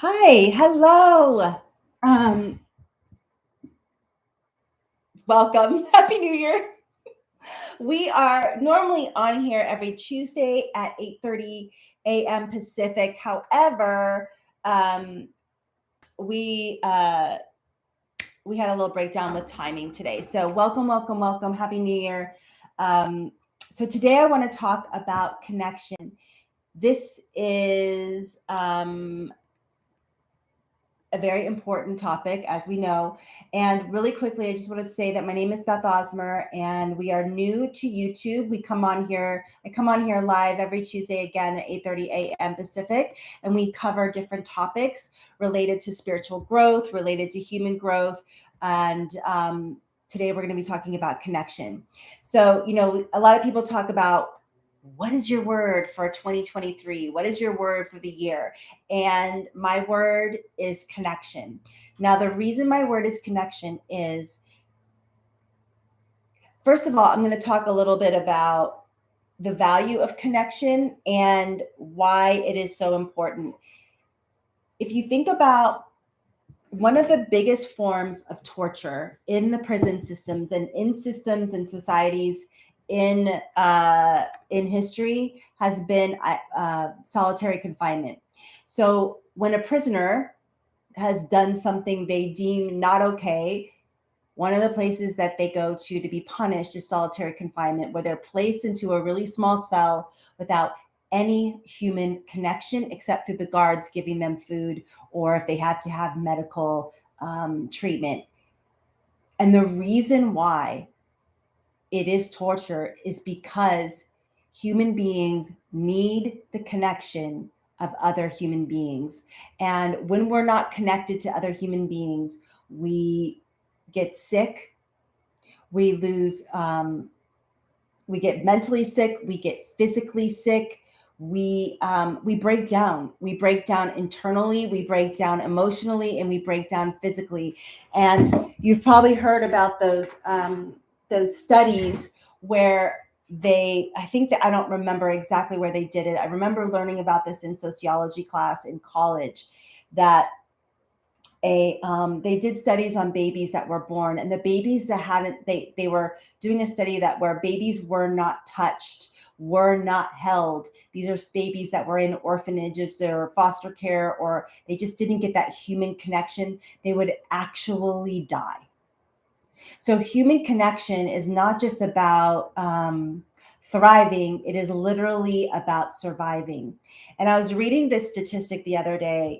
Hi, hello. Um, Welcome. Happy New Year. We are normally on here every Tuesday at 8:30 a.m. Pacific. However, um, we uh, we had a little breakdown with timing today. So welcome, welcome, welcome. Happy New Year. Um, so today I want to talk about connection. This is a very important topic, as we know. And really quickly, I just want to say that my name is Beth Osmer, and we are new to YouTube. We come on here. I come on here live every Tuesday again at 8:30 a.m. Pacific, and we cover different topics related to spiritual growth, related to human growth, and today we're going to be talking about connection. So, a lot of people talk about what is your word for 2023? What is your word for the year? And my word is connection. Now, the reason my word is connection is, first of all, I'm going to talk a little bit about the value of connection and why it is so important. If you think about one of the biggest forms of torture in the prison systems and in systems and societies in history has been solitary confinement. So when a prisoner has done something they deem not okay, one of the places that they go to be punished is solitary confinement, where they're placed into a really small cell without any human connection except through the guards giving them food or if they have to have medical treatment. And the reason why it is torture is because human beings need the connection of other human beings. And when we're not connected to other human beings, we get sick, we lose, we get mentally sick, we get physically sick, we break down. We break down internally, we break down emotionally, and we break down physically. And you've probably heard about those studies where I think that I don't remember exactly where they did it. I remember learning about this in sociology class in college, that they did studies on babies that were born, and the babies that hadn't they were doing a study that where babies were not touched, were not held. These are babies that were in orphanages or foster care, or they just didn't get that human connection. They would actually die. So human connection is not just about thriving, it is literally about surviving. And I was reading this statistic yesterday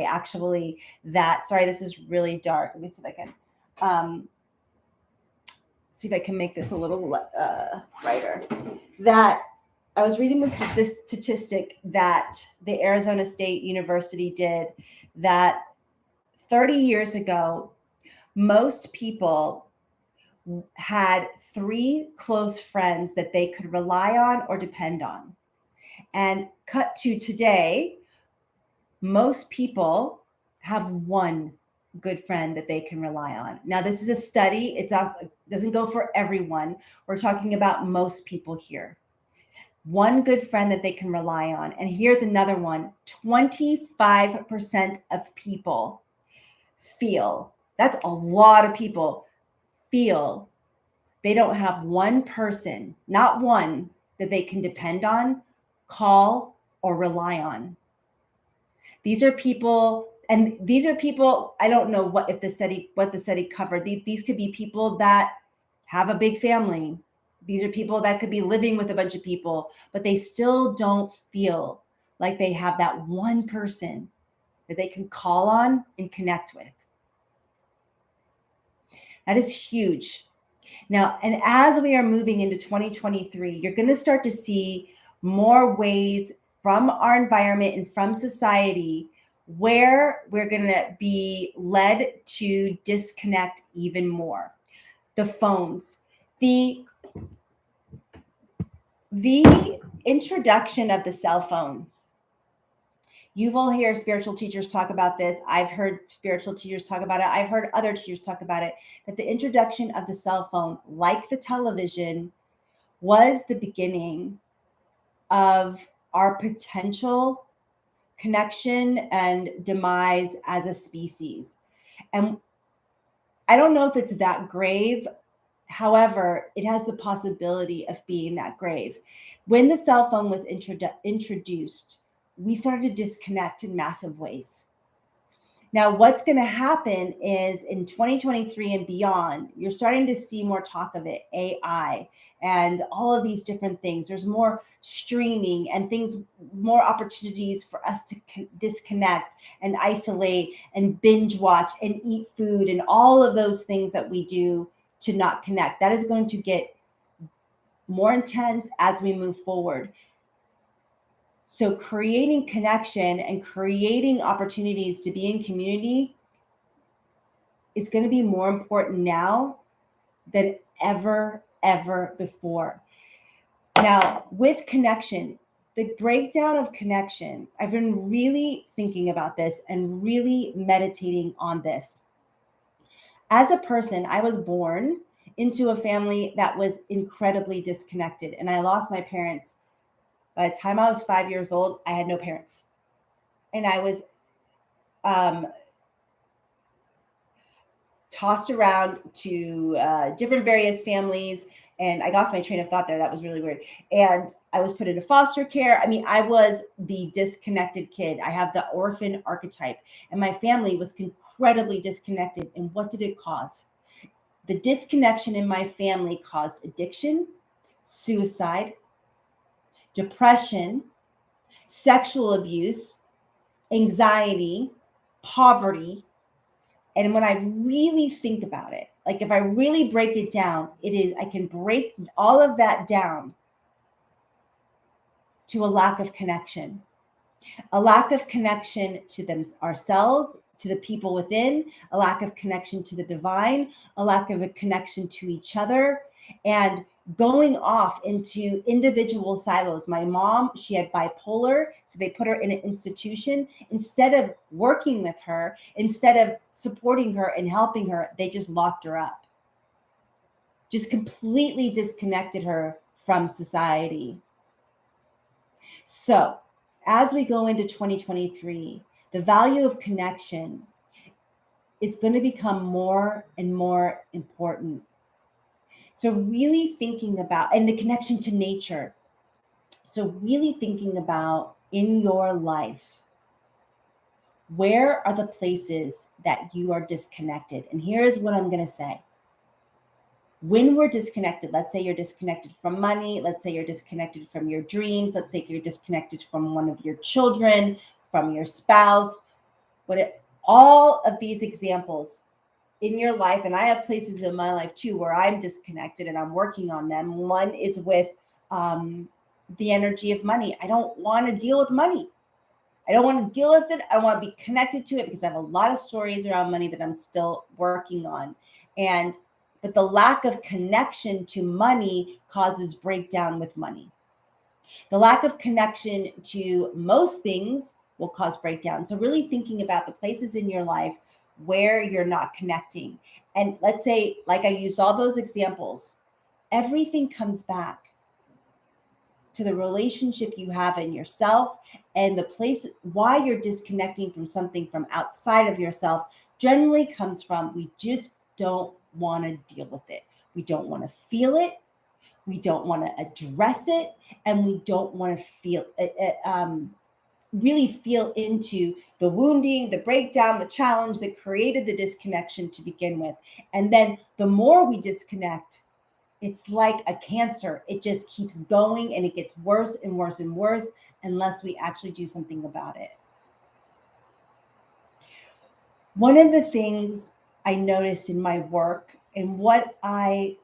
actually, that, sorry, this is really dark. Let me um, see if I can make this a little brighter. That I was reading this statistic that the Arizona State University did, that 30 years ago, most people had three close friends that they could rely on or depend on. And cut to today, most people have one good friend that they can rely on. Now, this is a study. It doesn't go for everyone. We're talking about most people here. One good friend that they can rely on. And here's another one. 25% of people feel, that's a lot of people, feel they don't have one person, not one, that they can depend on, call, or rely on. These are people, I don't know what the study covered. These could be people that have a big family. These are people that could be living with a bunch of people, but they still don't feel like they have that one person that they can call on and connect with. That is huge. Now, and as we are moving into 2023, you're going to start to see more ways from our environment and from society where we're going to be led to disconnect even more. The phones, the introduction of the cell phone. You will hear spiritual teachers talk about this. I've heard spiritual teachers talk about it. I've heard other teachers talk about it, that the introduction of the cell phone, like the television, was the beginning of our potential connection and demise as a species. And I don't know if it's that grave. However, it has the possibility of being that grave. When the cell phone was introduced, we started to disconnect in massive ways. Now, what's going to happen is in 2023 and beyond, you're starting to see more talk of it, AI, and all of these different things. There's more streaming and things, more opportunities for us to disconnect and isolate and binge watch and eat food and all of those things that we do to not connect. That is going to get more intense as we move forward. So creating connection and creating opportunities to be in community is going to be more important now than ever before. Now, with connection, the breakdown of connection, I've been really thinking about this and really meditating on this. As a person, I was born into a family that was incredibly disconnected, and I lost my parents. By the time I was 5 years old, I had no parents. And I was tossed around to different various families. And I lost my train of thought there. That was really weird. And I was put into foster care. I mean, I was the disconnected kid. I have the orphan archetype. And my family was incredibly disconnected. And what did it cause? The disconnection in my family caused addiction, suicide, depression, sexual abuse, anxiety, poverty. And when I really think about it, like if I really break it down, I can break all of that down to a lack of connection. A lack of connection to ourselves, to the people within, a lack of connection to the divine, a lack of a connection to each other, and going off into individual silos. My mom, she had bipolar, so they put her in an institution. Instead of working with her, instead of supporting her and helping her, they just locked her up. Just completely disconnected her from society. So, as we go into 2023, the value of connection is going to become more and more important. So really thinking about, and the connection to nature. So really thinking about in your life, where are the places that you are disconnected? And here's what I'm going to say. When we're disconnected, let's say you're disconnected from money, let's say you're disconnected from your dreams, let's say you're disconnected from one of your children, from your spouse, all of these examples in your life, and I have places in my life too where I'm disconnected and I'm working on them. One is with the energy of money. I don't want to deal with money. I don't want to deal with it. I want to be connected to it because I have a lot of stories around money that I'm still working on. But the lack of connection to money causes breakdown with money. The lack of connection to most things will cause breakdown. So really thinking about the places in your life where you're not connecting. And let's say, like I used all those examples, everything comes back to the relationship you have in yourself, and the place why you're disconnecting from something from outside of yourself generally comes from we just don't want to deal with it. We don't want to feel it. We don't want to address it. And we don't want to feel really feel into the wounding, the breakdown, the challenge that created the disconnection to begin with. And then the more we disconnect, it's like a cancer. It just keeps going and it gets worse and worse and worse unless we actually do something about it. One of the things I noticed in my work and what I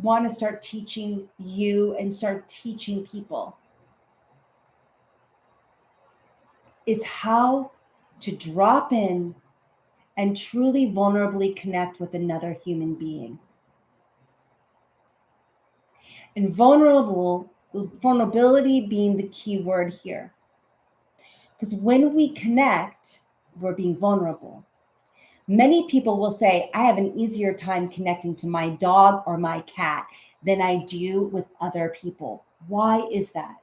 want to start teaching you and start teaching people is how to drop in and truly vulnerably connect with another human being. And vulnerability being the key word here. Because when we connect, we're being vulnerable. Many people will say, I have an easier time connecting to my dog or my cat than I do with other people. Why is that?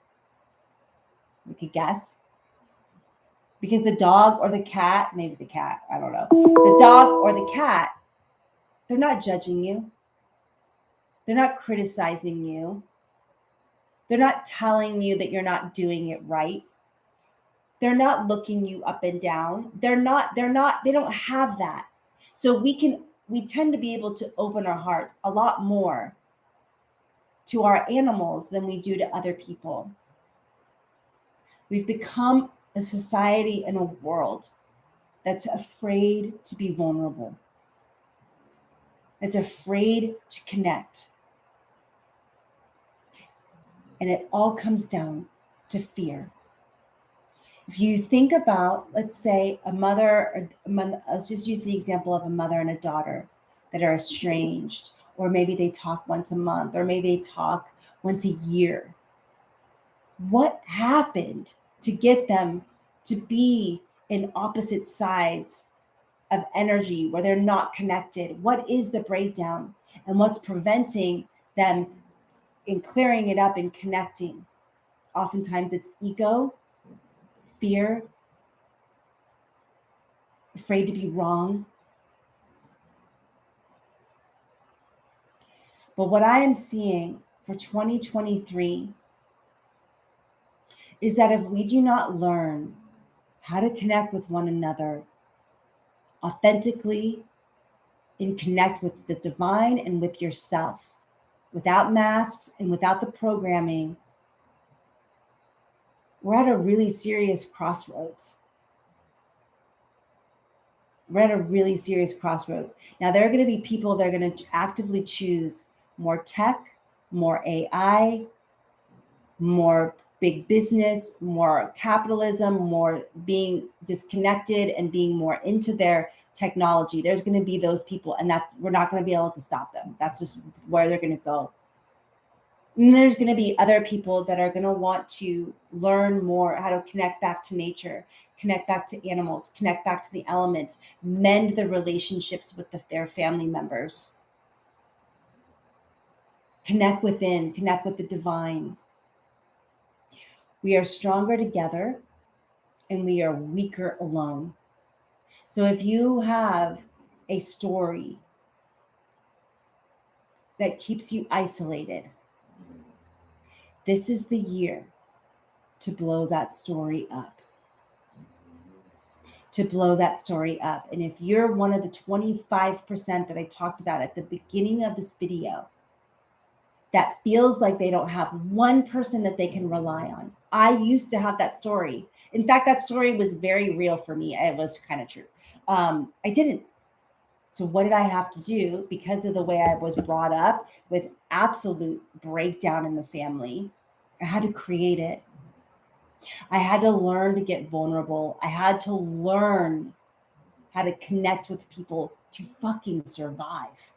We could guess. Because the dog or the cat, maybe the cat, I don't know, the dog or the cat, they're not judging you. They're not criticizing you. They're not telling you that you're not doing it right. They're not looking you up and down. They don't have that. So we tend to be able to open our hearts a lot more to our animals than we do to other people. We've become a society and a world that's afraid to be vulnerable. That's afraid to connect. And it all comes down to fear. If you think about, let's say, let's just use the example of a mother and a daughter that are estranged, or maybe they talk once a month, or maybe they talk once a year. What happened to get them to be in opposite sides of energy where they're not connected? What is the breakdown? And what's preventing them in clearing it up and connecting? Oftentimes it's ego, fear, afraid to be wrong. But what I am seeing for 2023 is that if we do not learn how to connect with one another authentically and connect with the divine and with yourself, without masks and without the programming, we're at a really serious crossroads. We're at a really serious crossroads. Now, there are going to be people that are going to actively choose more tech, more AI, more big business, more capitalism, more being disconnected and being more into their technology. There's going to be those people, and we're not going to be able to stop them. That's just where they're going to go. And there's going to be other people that are going to want to learn more how to connect back to nature, connect back to animals, connect back to the elements, mend the relationships with their family members. Connect within, connect with the divine. We are stronger together and we are weaker alone. So if you have a story that keeps you isolated, this is the year to blow that story up. To blow that story up. And if you're one of the 25% that I talked about at the beginning of this video, that feels like they don't have one person that they can rely on. I used to have that story. In fact, that story was very real for me. It was kind of true. I didn't. So what did I have to do? Because of the way I was brought up with absolute breakdown in the family, I had to create it. I had to learn to get vulnerable. I had to learn how to connect with people to fucking survive.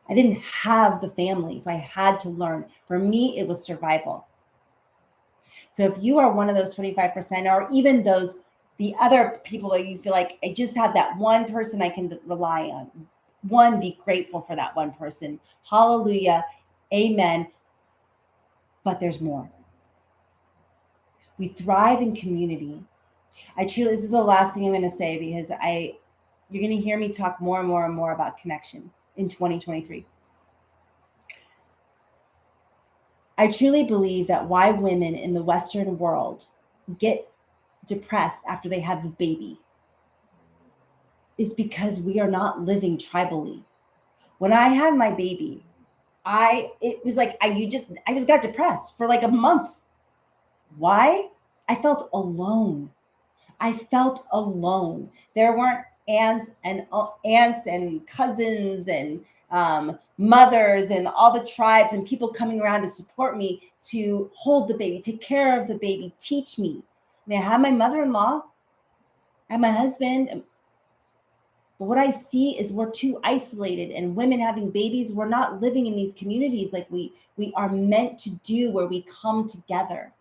I didn't have the family, so I had to learn. For me, it was survival. So if you are one of those 25%, or even the other people that you feel like, I just have that one person I can rely on. One, be grateful for that one person. Hallelujah. Amen. But there's more. We thrive in community. This is the last thing I'm going to say, because you're going to hear me talk more and more and more about connection in 2023. I truly believe that why women in the Western world get depressed after they have a baby is because we are not living tribally. When I had my baby, it was like I just got depressed for like a month. Why? I felt alone. There weren't aunts and cousins and mothers and all the tribes and people coming around to support me, to hold the baby, take care of the baby, teach me. I mean, I have my mother-in-law, I have my husband. But what I see is we're too isolated, and women having babies, we're not living in these communities like we are meant to do, where we come together.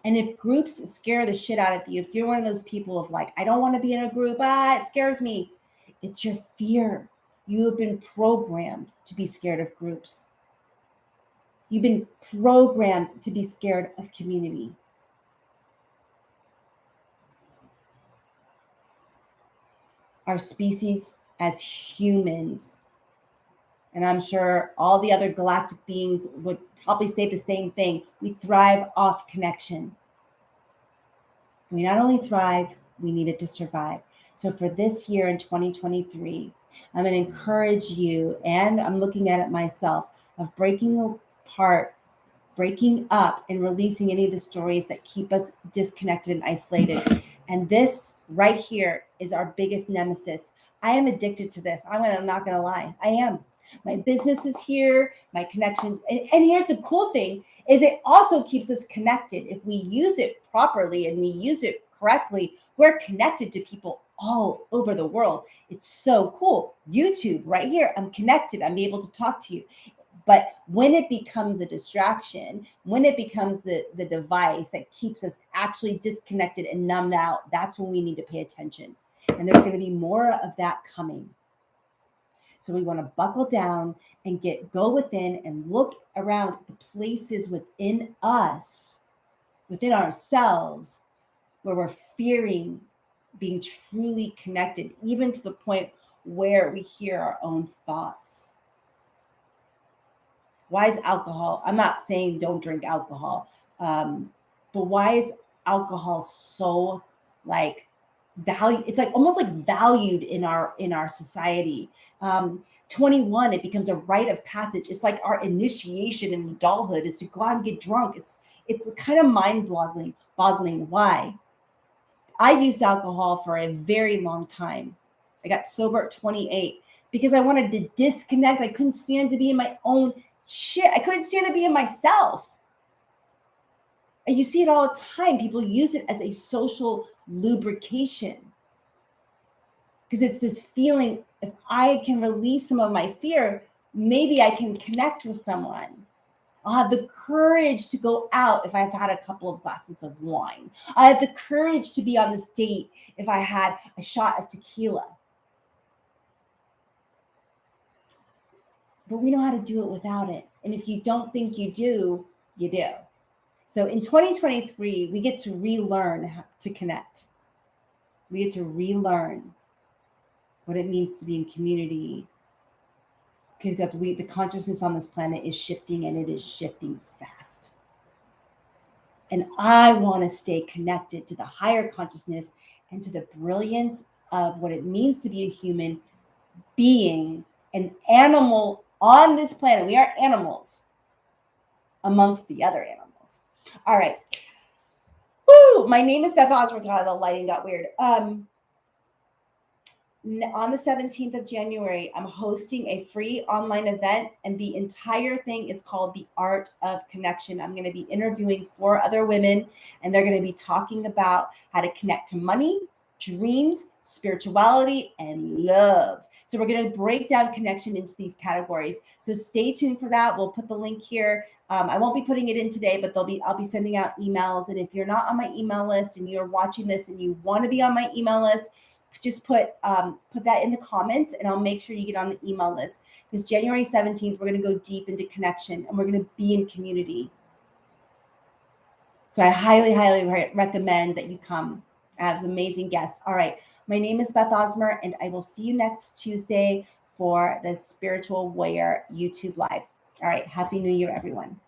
And if groups scare the shit out of you, if you're one of those people of like, I don't want to be in a group, it scares me. It's your fear. You have been programmed to be scared of groups. You've been programmed to be scared of community. our species as humans, and I'm sure all the other galactic beings would probably say the same thing, we thrive off connection. We not only thrive, we need it to survive. So for this year in 2023, I'm going to encourage you, and I'm looking at it myself, of breaking apart, breaking up, and releasing any of the stories that keep us disconnected and isolated. And this right here is our biggest nemesis. I am addicted to this. I'm not going to lie. I am. My business is here, my connections. And here's the cool thing is it also keeps us connected. If we use it properly and we use it correctly, we're connected to people all over the world. It's so cool. YouTube right here, I'm connected. I'm able to talk to you. But when it becomes a distraction, when it becomes the device that keeps us actually disconnected and numbed out, that's when we need to pay attention. And there's going to be more of that coming. So we want to buckle down and go within and look around the places within us, within ourselves, where we're fearing being truly connected, even to the point where we hear our own thoughts. Why is alcohol? I'm not saying don't drink alcohol, but why is alcohol so like value? It's like almost like valued in our society. 21, it becomes a rite of passage. It's like our initiation in adulthood is to go out and get drunk. It's kind of mind-boggling. Why? I used alcohol for a very long time. I got sober at 28 because I wanted to disconnect. I couldn't stand to be in my own shit. I couldn't stand to be in myself. And you see it all the time. People use it as a social lubrication because it's this feeling, if I can release some of my fear, maybe I can connect with someone. I'll have the courage to go out if I've had a couple of glasses of wine. I have the courage to be on this date if I had a shot of tequila. But we know how to do it without it. And if you don't think you do, you do. So in 2023, we get to relearn how to connect. We get to relearn what it means to be in community. Because the consciousness on this planet is shifting, and it is shifting fast. And I want to stay connected to the higher consciousness and to the brilliance of what it means to be a human being, an animal on this planet. We are animals amongst the other animals. All right. Woo! My name is Beth Osmer. God, the lighting got weird. On the 17th of January, I'm hosting a free online event, and the entire thing is called The Art of Connection. I'm going to be interviewing 4 other women, and they're going to be talking about how to connect to money, dreams, spirituality, and love. So we're going to break down connection into these categories. So stay tuned for that. We'll put the link here. I won't be putting it in today, but I'll be sending out emails. And if you're not on my email list and you're watching this and you want to be on my email list, just put that in the comments, and I'll make sure you get on the email list. Because January 17th, we're going to go deep into connection, and we're going to be in community. So I highly, highly recommend that you come. I have some amazing guests. All right. My name is Beth Osmer, and I will see you next Tuesday for the Spiritual Warrior YouTube Live. All right. Happy New Year, everyone.